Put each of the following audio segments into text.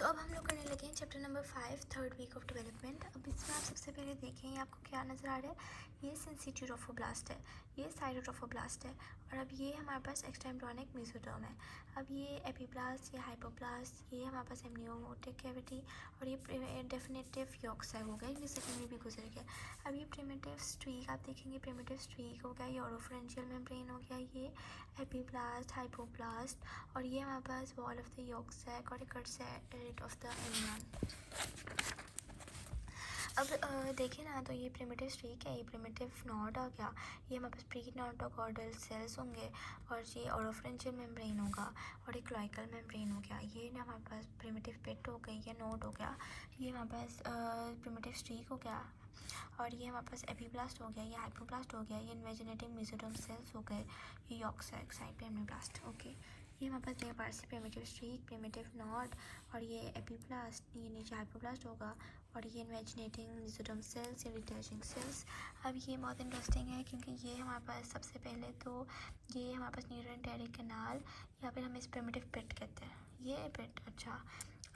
तो अब हम लोग करने लगे हैं chapter number 5 third week of development. अब इसमें आप सबसे पहले देखें आपको क्या नज़र आ रहा है। ये सिंसिट्रोफोब्लास्ट है, ये साइटोट्रोफोब्लास्ट है, और अब ये हमारे पास एक्स्ट्रा एम्ब्रियोनिक मेसोडर्म है। अब ये एपीब्लास्ट, ये हाइपोब्लास्ट, ये हमारे पास एमनियोटिक कैविटी, और ये डेफिनेटिव यॉक्साइट हो गया, ये सेकेंडरी भी गुजर गया। अब ये प्रिमिटिव स्ट्रीक आप देखेंगे, प्रिमिटिव स्ट्रीक हो गया, ये ओरोफरेंजियल मेम्ब्रेन हो गया, ये एपीब्लास्ट, हाइपोब्लास्ट, और ये हमारे पास वॉल ऑफ द यॉक्साइट और एक ऑफ द एमनियन। अब देखिए ना, तो ये प्रिमिटिव स्ट्रीक है, ये प्रिमिटिव नॉड आ गया, ये हमारे पास प्री नोटोकॉर्डल सेल्स होंगे, और ये ओरोफरेंजियल मेम्ब्रेन होगा, और एक क्लोइकल मेम्ब्रेन हो गया। ये ना हमारे पास प्रिमिटिव पिट हो गई, ये नोड हो गया, ये हमारे पास प्रिमिटिव स्ट्रीक हो गया, और ये हमारे पास एपीब्लास्ट हो गया, ये हाइपोब्लास्ट हो गया, ये इन्वेजिनेटिंग मेसोडर्म सेल्स हो गए, ये यॉक्साइट साइड पे एमनियोब्लास्ट। ओके, ये हमारे पास ये पार्सी प्रिमिटिव स्ट्रीक, प्रिमिटिव नॉड, और ये एपीब्लास्ट, ये नीचे हाइपोब्लास्ट होगा, और ये इन्वेजिनेटिंग मेसोडर्म सेल्स या डिटैचिंग सेल्स। अब ये बहुत इंटरेस्टिंग है क्योंकि ये हमारे पास सबसे पहले तो ये हमारे पास न्यूरोएंटेरिक कैनाल, या फिर हम इस प्रिमिटिव पिट कहते हैं, ये पिट। अच्छा,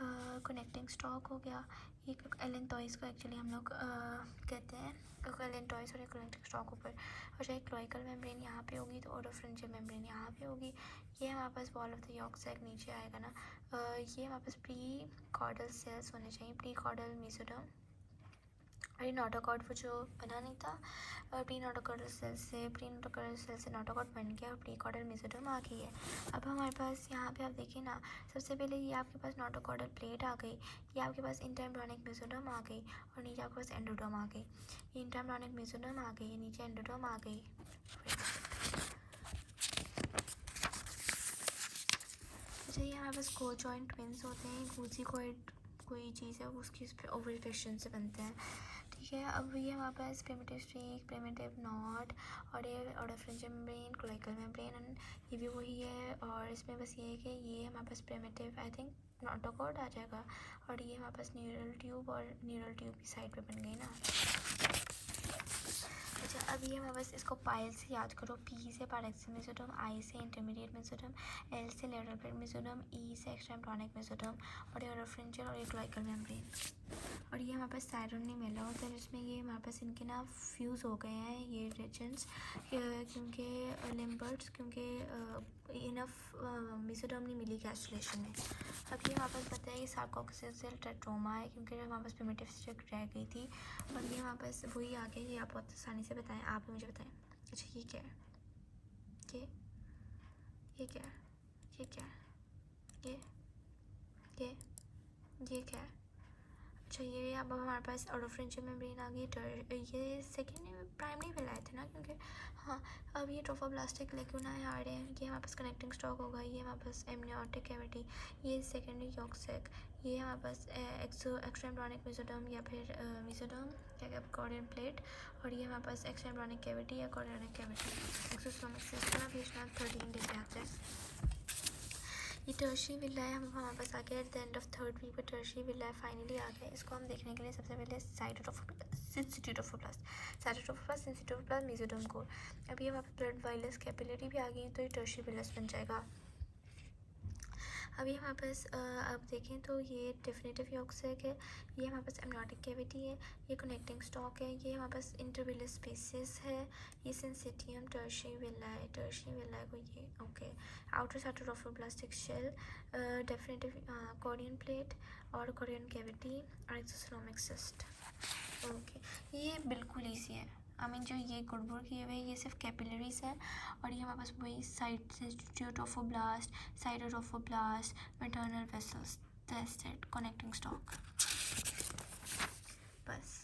कनेक्टिंग स्टॉक हो गया, ये एलेंटॉइस को एक्चुअली हम लोग कहते हैं, एलेंटॉइस और एक कनेक्टिंग स्टॉक ऊपर, और चाहे क्लोइकल मेम्ब्रेन यहाँ पे होगी तो ओरोफरेंजियल मेम्ब्रेन यहाँ पे होगी। ये हमारे पास वॉल ऑफ द यॉक्साइट नीचे आएगा ना। ये हमारे पास प्री कॉर्डल सेल्स होने चाहिए, प्री कॉर्डल मेसोडर्म, और ये नोटोकॉर्ड वो जो बना नहीं था, प्री नोटोकॉर्डल सेल से नोटोकॉर्ड बन गया, और प्री कॉर्डल मेसोडर्म आ गई है। अब हमारे पास यहाँ पे आप देखिए ना, सबसे पहले ये आपके पास नोटोकॉर्डल प्लेट आ गई, ये आपके पास इंटरएम्ब्रियोनिक मेसोडर्म आ गई, और नीचे आपके पास एंडोडर्म आ गई, ये इंटरएम्ब्रियोनिक मेसोडर्म आ गई, ये नीचे एंडोडर्म आ गई। अच्छा, ये हमारे पास को जॉइंट ट्विन्स होते हैं, गूजी कोई चीज़ है उसकी ओवरी फिशन से बनते हैं, ठीक है। अब ये हमारे पास प्रिमिटिव स्ट्रीक, प्रिमिटिव नॉड, और ये ओरोफरेंजियल मेम्ब्रेन, क्लोइकल मेम्ब्रेन, ये भी वही है, और इसमें बस ये है कि ये हमारे पास प्रिमिटिव आई थिंक नोटोकॉर्ड आ जाएगा, और ये हमारे पास न्यूरल ट्यूब, और न्यूरल ट्यूब की साइड पे बन गई ना। अच्छा, अब ये हमारे पास इसको पायल से याद करो, पी से पैरेक्सियल मेसोडर्म, आई से इंटरमीडिएट मेसोडर्म, एल से लेटरल प्लेट मेसोडर्म, ई से एक्स्ट्रा एम्ब्रियोनिक मेसोडर्म, और ये ओरोफरेंजियल और ये क्लोइकल मेम्ब्रेन। और ये हमारे पास सायरन नहीं मिला होता है, जिसमें ये हमारे पास इनके ना फ्यूज़ हो गए हैं ये रीजन्स, क्योंकि लिम्बर्ट्स, क्योंकि इनफ मेसोडर्म नहीं मिली कैस्टुलेशन में। अब ये हमारे पास पता है ये सार्कोक्सियल टेट्रोमा है, क्योंकि हमारे पास प्रिमिटिव स्ट्रिक रह गई थी, और ये हमारे पास वही आ गया। ये आप बहुत आसानी से बताएं, आप मुझे बताएं। अच्छा, ये क्या है, ये क्या है, ये क्या है, ये क्या है। अच्छा, ये अब हमारे पास ओरोफरेंजियल मेम्ब्रेन आ गई, ये सेकेंडरी प्राइमरी फैलाए थे ना, क्योंकि हाँ। अब ये ट्रोफोब्लास्टिक लेक्यूनाए आ रहे हैं, ये हमारे पास कनेक्टिंग स्टॉक होगा, ये हमारे पास एमनियोटिक कैविटी, ये सेकेंडरी यॉक्साइट, ये हमारे पास एक्स्ट्रा एम्ब्रियोनिक मेसोडर्म या फिर मेसोडर्म या कॉर्डियन प्लेट, और ये हमारे पास एक्स्ट्रा एम्ब्रियोनिक कैविटी या कॉर्डियनिक कैविटी। एक्सोसोमिक सिस्टम भेजना 13 डे के आता है। ये टर्शियरी विला है, हम हमारे पास आ गया at the end of third week पे टर्शियरी विला फाइनली आ गया। इसको हम देखने के लिए सबसे पहले सिंसिट्रोफोब्लास्ट मेसोडर्म कोर। अब ये हमारे ब्लड वायरस कैपिलरी भी आ गई, तो ये टर्शियरी विला बन जाएगा। अभी हमारे पास अब देखें तो ये डेफिनेटिव यॉक्साइट है, ये हमारे पास एमनियोटिक कैविटी है, ये कनेक्टिंग स्टॉक है, ये हमारे पास इंटरविलस स्पेसिस है, ये सिंसिटियम टर्शियरी विला है कोई ये। Okay, outer cytotrophoblastic shell, definitive chorion plate और कॉर्डियन कैविटी और एक्सोसोमिक सिस्ट। ओके, ये बिल्कुल ईजी है। जो ये गुड़बुड़ किए हुए ये सिर्फ कैपिलरीज है, और ये हमारे पास वही cytotrophoblast, maternal vessels, that's it, connecting stock, बस।